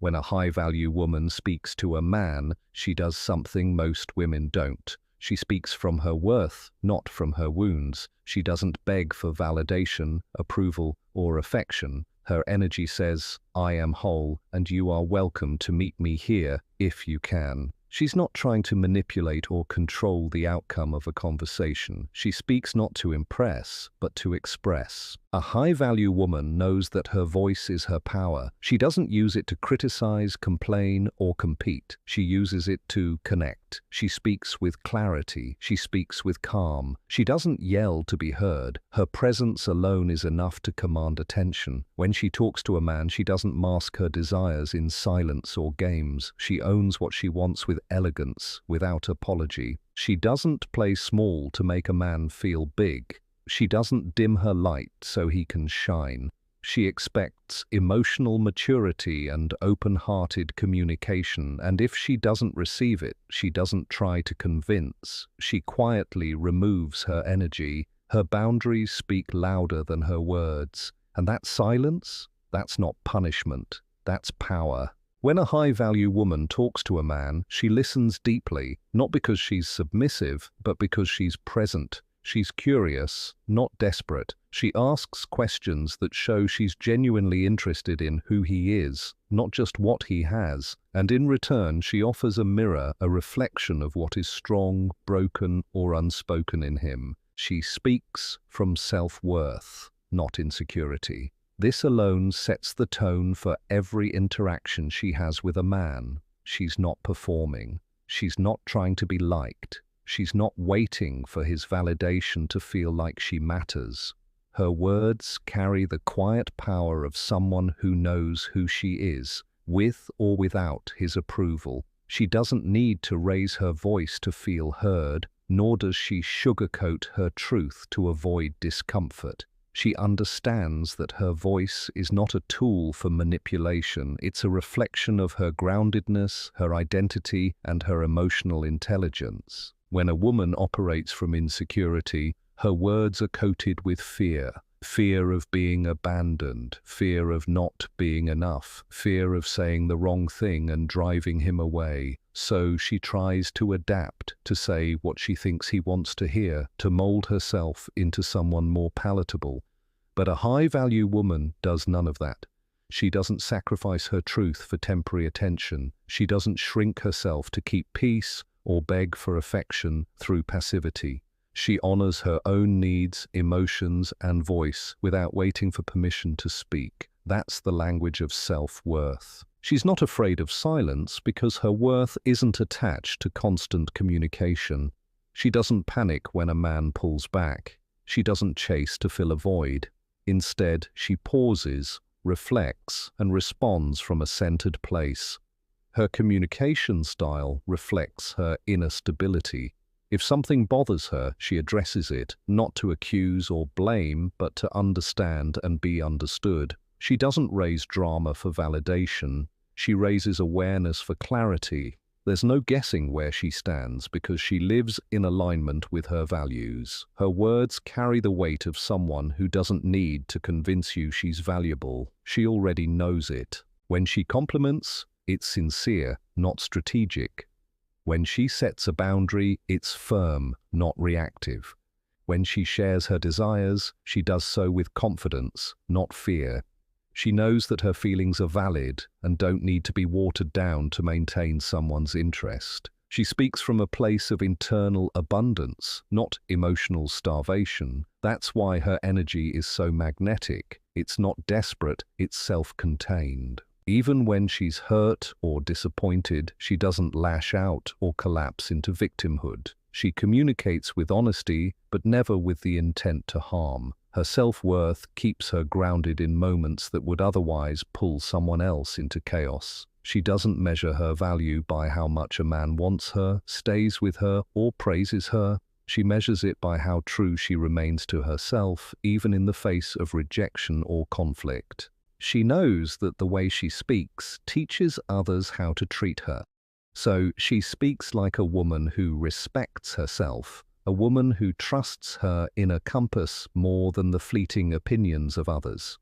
When a high-value woman speaks to a man, she does something most women don't. She speaks from her worth, not from her wounds. She doesn't beg for validation, approval, or affection. Her energy says, "I am whole, and you are welcome to meet me here, if you can." She's not trying to manipulate or control the outcome of a conversation. She speaks not to impress, but to express. A high-value woman knows that her voice is her power. She doesn't use it to criticize, complain, or compete. She uses it to connect. She speaks with clarity. She speaks with calm. She doesn't yell to be heard. Her presence alone is enough to command attention. When she talks to a man, she doesn't mask her desires in silence or games. She owns what she wants with elegance, without apology. She doesn't play small to make a man feel big. She doesn't dim her light so he can shine. She expects emotional maturity and open-hearted communication, and if she doesn't receive it, she doesn't try to convince. She quietly removes her energy. Her boundaries speak louder than her words. And that silence, that's not punishment, that's power. When a high-value woman talks to a man, she listens deeply, not because she's submissive, but because she's present. She's curious, not desperate. She asks questions that show she's genuinely interested in who he is, not just what he has. And in return, she offers a mirror, a reflection of what is strong, broken, or unspoken in him. She speaks from self-worth, not insecurity. This alone sets the tone for every interaction she has with a man. She's not performing. She's not trying to be liked. She's not waiting for his validation to feel like she matters. Her words carry the quiet power of someone who knows who she is, with or without his approval. She doesn't need to raise her voice to feel heard, nor does she sugarcoat her truth to avoid discomfort. She understands that her voice is not a tool for manipulation. It's a reflection of her groundedness, her identity, and her emotional intelligence. When a woman operates from insecurity, her words are coated with fear. Fear of being abandoned, fear of not being enough, fear of saying the wrong thing and driving him away. So she tries to adapt, to say what she thinks he wants to hear, to mold herself into someone more palatable. But a high-value woman does none of that. She doesn't sacrifice her truth for temporary attention. She doesn't shrink herself to keep peace or beg for affection through passivity. She honors her own needs, emotions, and voice without waiting for permission to speak. That's the language of self-worth. She's not afraid of silence because her worth isn't attached to constant communication. She doesn't panic when a man pulls back. She doesn't chase to fill a void. Instead, she pauses, reflects, and responds from a centered place. Her communication style reflects her inner stability. If something bothers her, she addresses it, not to accuse or blame, but to understand and be understood. She doesn't raise drama for validation. She raises awareness for clarity. There's no guessing where she stands because she lives in alignment with her values. Her words carry the weight of someone who doesn't need to convince you she's valuable. She already knows it. When she compliments, it's sincere, not strategic. When she sets a boundary, it's firm, not reactive. When she shares her desires, she does so with confidence, not fear. She knows that her feelings are valid and don't need to be watered down to maintain someone's interest. She speaks from a place of internal abundance, not emotional starvation. That's why her energy is so magnetic. It's not desperate, it's self-contained. Even when she's hurt or disappointed, she doesn't lash out or collapse into victimhood. She communicates with honesty, but never with the intent to harm. Her self-worth keeps her grounded in moments that would otherwise pull someone else into chaos. She doesn't measure her value by how much a man wants her, stays with her, or praises her. She measures it by how true she remains to herself, even in the face of rejection or conflict. She knows that the way she speaks teaches others how to treat her. So she speaks like a woman who respects herself, a woman who trusts her inner compass more than the fleeting opinions of others.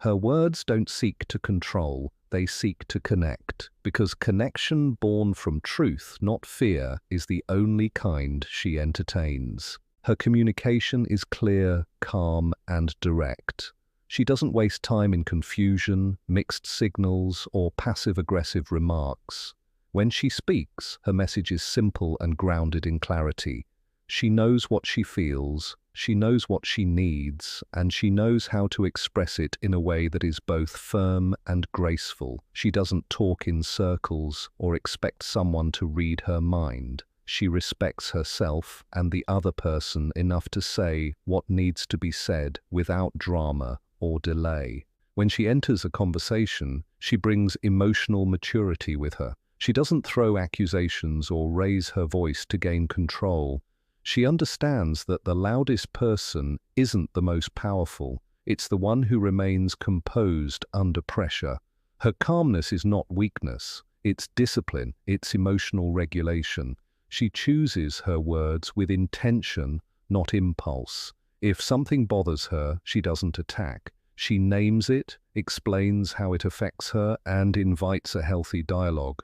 Her words don't seek to control, They seek to connect, because connection born from truth, not fear, is the only kind she entertains. Her communication is clear, calm, and direct. She doesn't waste time in confusion, mixed signals, or passive-aggressive remarks. When she speaks, her message is simple and grounded in clarity. She knows what she feels, she knows what she needs, and she knows how to express it in a way that is both firm and graceful. She doesn't talk in circles or expect someone to read her mind. She respects herself and the other person enough to say what needs to be said without drama or delay. When she enters a conversation, she brings emotional maturity with her. She doesn't throw accusations or raise her voice to gain control. She understands that the loudest person isn't the most powerful. It's the one who remains composed under pressure. Her calmness is not weakness. It's discipline. It's emotional regulation. She chooses her words with intention, not impulse. If something bothers her, she doesn't attack. She names it, explains how it affects her, and invites a healthy dialogue.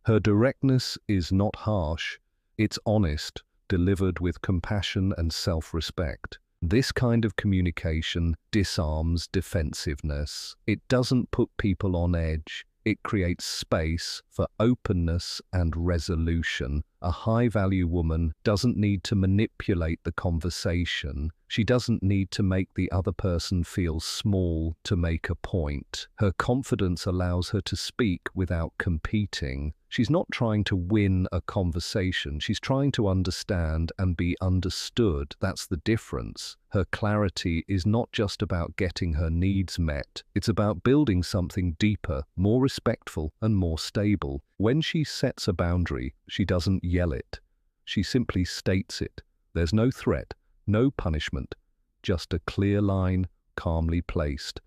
Her directness is not harsh. It's honest, delivered with compassion and self-respect. This kind of communication disarms defensiveness. It doesn't put people on edge. It creates space for openness and resolution. A high-value woman doesn't need to manipulate the conversation. She doesn't need to make the other person feel small to make a point. Her confidence allows her to speak without competing. She's not trying to win a conversation. She's trying to understand and be understood. That's the difference. Her clarity is not just about getting her needs met. It's about building something deeper, more respectful, and more stable. When she sets a boundary, she doesn't yell it. She simply states it. There's no threat, no punishment, just a clear line, calmly placed.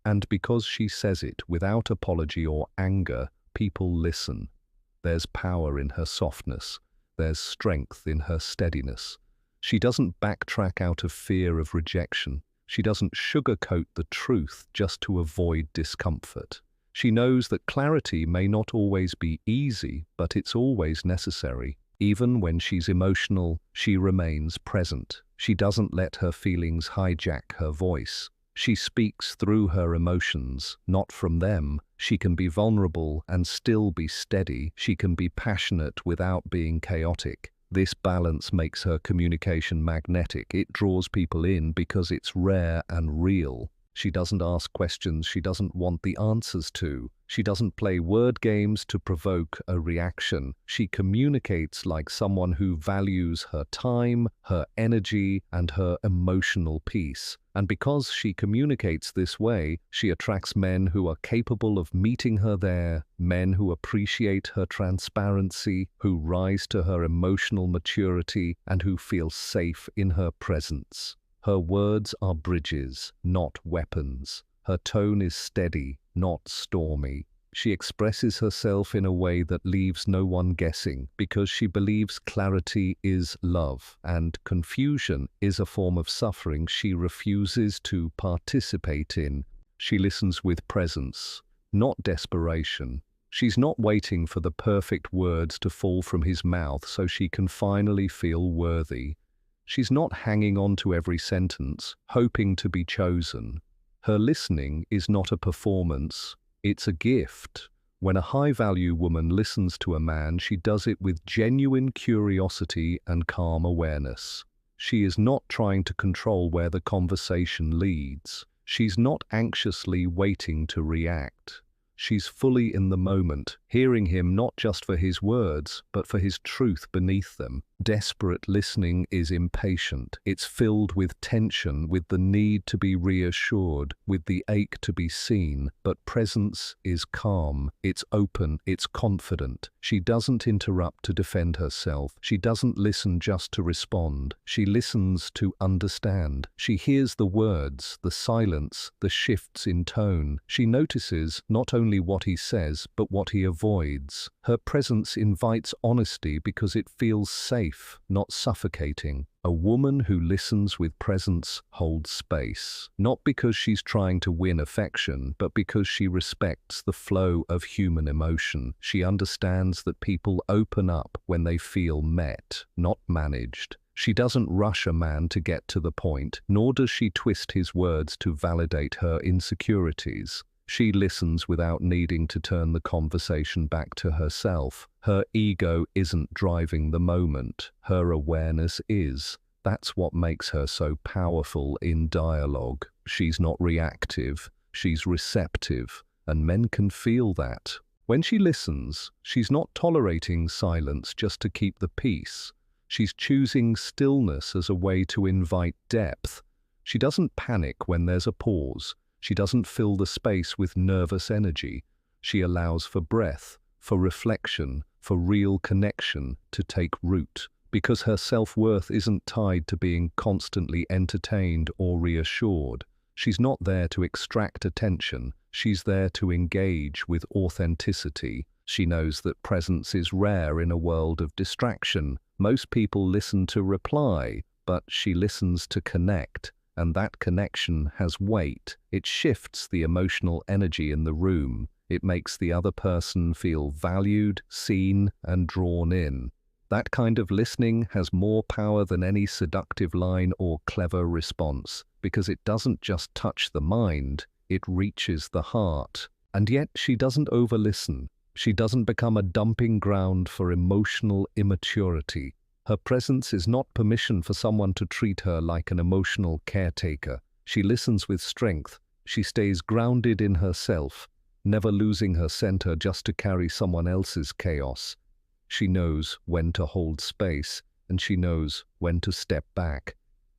And because she says it without apology or anger, people listen. There's power in her softness. There's strength in her steadiness. She doesn't backtrack out of fear of rejection. She doesn't sugarcoat the truth just to avoid discomfort. She knows that clarity may not always be easy, but it's always necessary. Even when she's emotional, she remains present. She doesn't let her feelings hijack her voice. She speaks through her emotions, not from them. She can be vulnerable and still be steady. She can be passionate without being chaotic. This balance makes her communication magnetic. It draws people in because it's rare and real. She doesn't ask questions she doesn't want the answers to. She doesn't play word games to provoke a reaction. She communicates like someone who values her time, her energy, and her emotional peace. And because she communicates this way, she attracts men who are capable of meeting her there, men who appreciate her transparency, who rise to her emotional maturity, and who feel safe in her presence. Her words are bridges, not weapons. Her tone is steady, not stormy. She expresses herself in a way that leaves no one guessing, because she believes clarity is love, and confusion is a form of suffering she refuses to participate in. She listens with presence, not desperation. She's not waiting for the perfect words to fall from his mouth so she can finally feel worthy. She's not hanging on to every sentence, hoping to be chosen. Her listening is not a performance, it's a gift. When a high-value woman listens to a man, she does it with genuine curiosity and calm awareness. She is not trying to control where the conversation leads. She's not anxiously waiting to react. She's fully in the moment, hearing him not just for his words, but for his truth beneath them. Desperate listening is impatient. It's filled with tension, with the need to be reassured, with the ache to be seen. But presence is calm. It's open. It's confident. She doesn't interrupt to defend herself. She doesn't listen just to respond. She listens to understand. She hears the words, the silence, the shifts in tone. She notices not only what he says, but what he avoids. Her presence invites honesty because it feels safe. safe, not suffocating. A woman who listens with presence holds space, not because she's trying to win affection, but because she respects the flow of human emotion. She understands that people open up when they feel met, not managed. She doesn't rush a man to get to the point, nor does she twist his words to validate her insecurities. She listens without needing to turn the conversation back to herself. Her ego isn't driving the moment. Her awareness is. That's what makes her so powerful in dialogue. She's not reactive, she's receptive, and men can feel that. When she listens, she's not tolerating silence just to keep the peace. She's choosing stillness as a way to invite depth. She doesn't panic when there's a pause. She doesn't fill the space with nervous energy. She allows for breath, for reflection, for real connection to take root, because her self-worth isn't tied to being constantly entertained or reassured. She's not there to extract attention. She's there to engage with authenticity. She knows that presence is rare in a world of distraction. Most people listen to reply, but she listens to connect. And that connection has weight. It shifts the emotional energy in the room. It makes the other person feel valued, seen, and drawn in. That kind of listening has more power than any seductive line or clever response, because it doesn't just touch the mind, it reaches the heart. And yet she doesn't over-listen. She doesn't become a dumping ground for emotional immaturity. Her presence is not permission for someone to treat her like an emotional caretaker. She listens with strength. She stays grounded in herself, never losing her center just to carry someone else's chaos. She knows when to hold space, and she knows when to step back,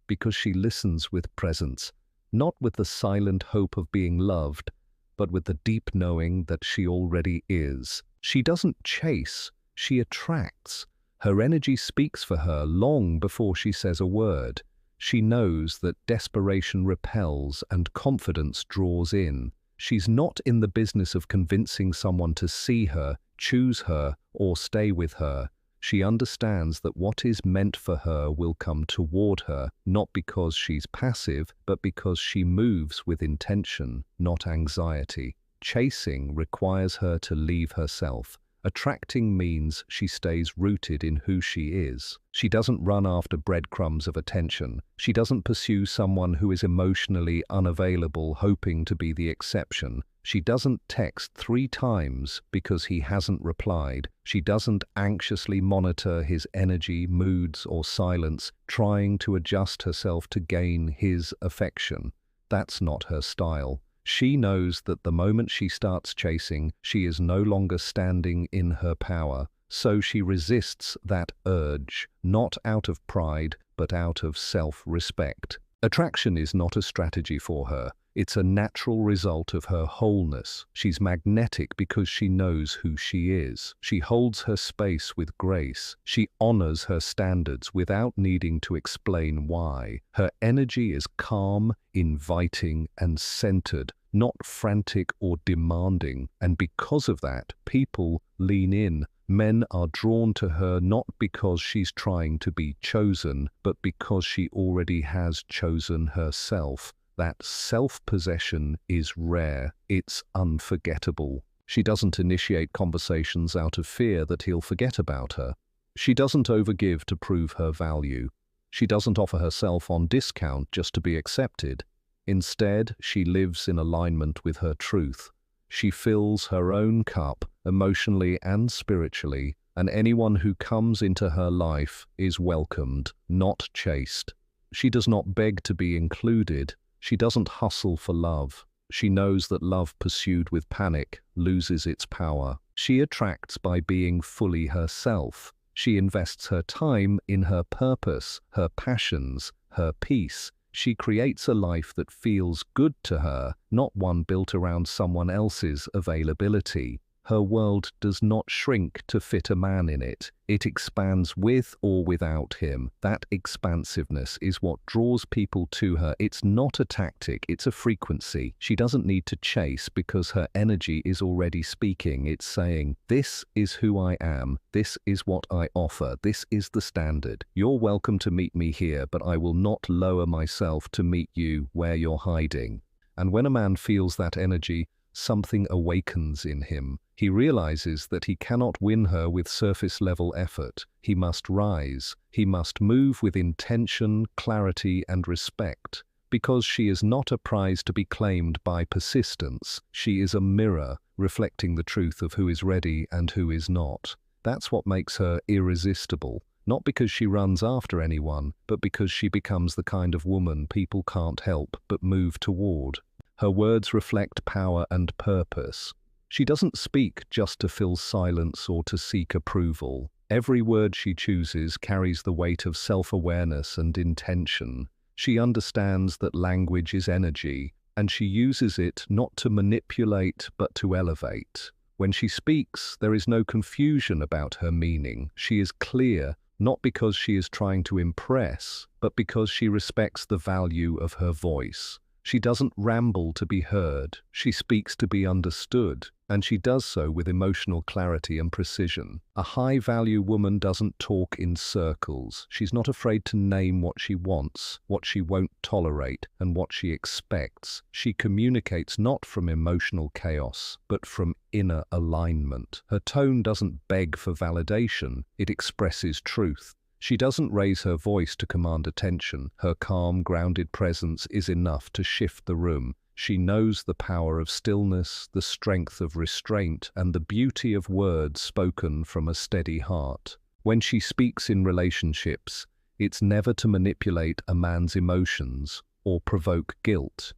because she listens with presence, not with the silent hope of being loved, but with the deep knowing that she already is. She doesn't chase, she attracts. Her energy speaks for her long before she says a word. She knows that desperation repels and confidence draws in. She's not in the business of convincing someone to see her, choose her, or stay with her. She understands that what is meant for her will come toward her, not because she's passive, but because she moves with intention, not anxiety. Chasing requires her to leave herself. Attracting means she stays rooted in who she is. She doesn't run after breadcrumbs of attention. She doesn't pursue someone who is emotionally unavailable, hoping to be the exception. She doesn't text 3 times because he hasn't replied. She doesn't anxiously monitor his energy, moods, or silence, trying to adjust herself to gain his affection. That's not her style. She knows that the moment she starts chasing, she is no longer standing in her power. So she resists that urge, not out of pride, but out of self-respect. Attraction is not a strategy for her. It's a natural result of her wholeness. She's magnetic because she knows who she is. She holds her space with grace. She honors her standards without needing to explain why. Her energy is calm, inviting, and centered, not frantic or demanding. And because of that, people lean in. Men are drawn to her not because she's trying to be chosen, but because she already has chosen herself. That self-possession is rare. It's unforgettable. She doesn't initiate conversations out of fear that he'll forget about her. She doesn't overgive to prove her value. She doesn't offer herself on discount just to be accepted. Instead, she lives in alignment with her truth. She fills her own cup, emotionally and spiritually, and anyone who comes into her life is welcomed, not chased. She does not beg to be included. She doesn't hustle for love. She knows that love pursued with panic loses its power. She attracts by being fully herself. She invests her time in her purpose, her passions, her peace. She creates a life that feels good to her, not one built around someone else's availability. Her world does not shrink to fit a man in it. It expands with or without him. That expansiveness is what draws people to her. It's not a tactic, it's a frequency. She doesn't need to chase because her energy is already speaking. It's saying, this is who I am. This is what I offer. This is the standard. You're welcome to meet me here, but I will not lower myself to meet you where you're hiding. And when a man feels that energy, something awakens in him. He realizes that he cannot win her with surface-level effort. He must rise. He must move with intention, clarity, and respect. Because she is not a prize to be claimed by persistence, she is a mirror reflecting the truth of who is ready and who is not. That's what makes her irresistible. Not because she runs after anyone, but because she becomes the kind of woman people can't help but move toward. Her words reflect power and purpose. She doesn't speak just to fill silence or to seek approval. Every word she chooses carries the weight of self-awareness and intention. She understands that language is energy, and she uses it not to manipulate but to elevate. When she speaks, there is no confusion about her meaning. She is clear, not because she is trying to impress, but because she respects the value of her voice. She doesn't ramble to be heard, she speaks to be understood, and she does so with emotional clarity and precision. A high-value woman doesn't talk in circles. She's not afraid to name what she wants, what she won't tolerate, and what she expects. She communicates not from emotional chaos, but from inner alignment. Her tone doesn't beg for validation, it expresses truth. She doesn't raise her voice to command attention. Her calm, grounded presence is enough to shift the room. She knows the power of stillness, the strength of restraint, and the beauty of words spoken from a steady heart. When she speaks in relationships, it's never to manipulate a man's emotions or provoke guilt.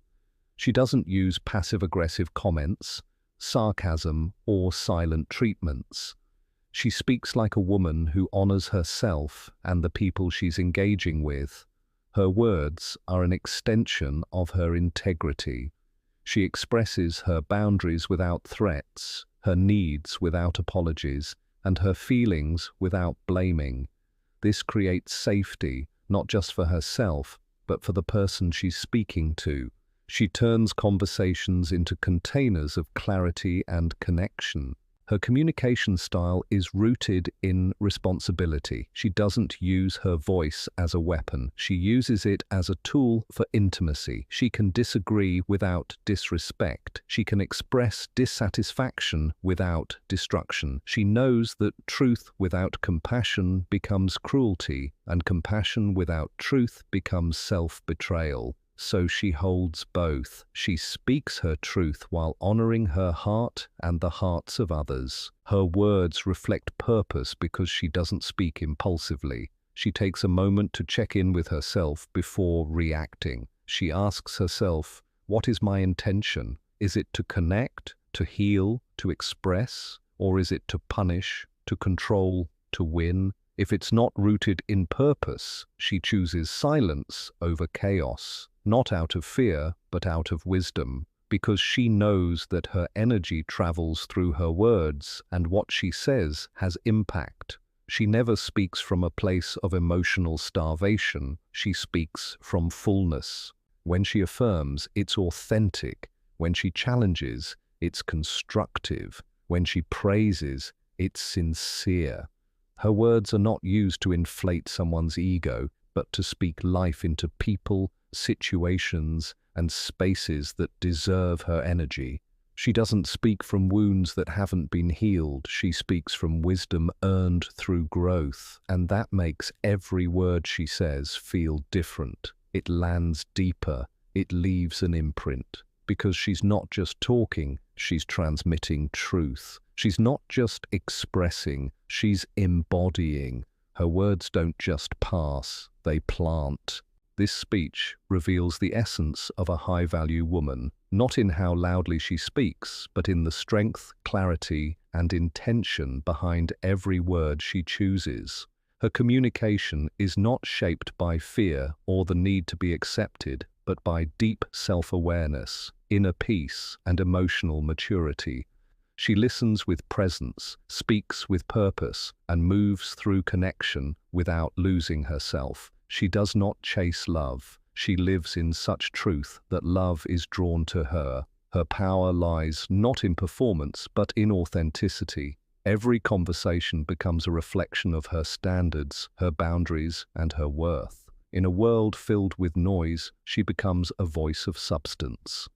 She doesn't use passive-aggressive comments, sarcasm, or silent treatments. She speaks like a woman who honors herself and the people she's engaging with. Her words are an extension of her integrity. She expresses her boundaries without threats, her needs without apologies, and her feelings without blaming. This creates safety, not just for herself, but for the person she's speaking to. She turns conversations into containers of clarity and connection. Her communication style is rooted in responsibility. She doesn't use her voice as a weapon. She uses it as a tool for intimacy. She can disagree without disrespect. She can express dissatisfaction without destruction. She knows that truth without compassion becomes cruelty, and compassion without truth becomes self-betrayal. So she holds both. She speaks her truth while honoring her heart and the hearts of others. Her words reflect purpose because she doesn't speak impulsively. She takes a moment to check in with herself before reacting. She asks herself, what is my intention? Is it to connect, to heal, to express? Or is it to punish, to control, to win? If it's not rooted in purpose, she chooses silence over chaos. Not out of fear, but out of wisdom, because she knows that her energy travels through her words and what she says has impact. She never speaks from a place of emotional starvation. She speaks from fullness. When she affirms, it's authentic. When she challenges, it's constructive. When she praises, it's sincere. Her words are not used to inflate someone's ego, but to speak life into people, situations, and spaces that deserve her energy. She doesn't speak from wounds that haven't been healed. She speaks from wisdom earned through growth, and that makes every word she says feel different. It lands deeper. It leaves an imprint. Because she's not just talking, she's transmitting truth. She's not just expressing, she's embodying. Her words don't just pass, they plant. This speech reveals the essence of a high-value woman, not in how loudly she speaks, but in the strength, clarity, and intention behind every word she chooses. Her communication is not shaped by fear or the need to be accepted, but by deep self-awareness, inner peace, and emotional maturity. She listens with presence, speaks with purpose, and moves through connection without losing herself. She does not chase love. She lives in such truth that love is drawn to her. Her power lies not in performance, but in authenticity. Every conversation becomes a reflection of her standards, her boundaries, and her worth. In a world filled with noise, she becomes a voice of substance.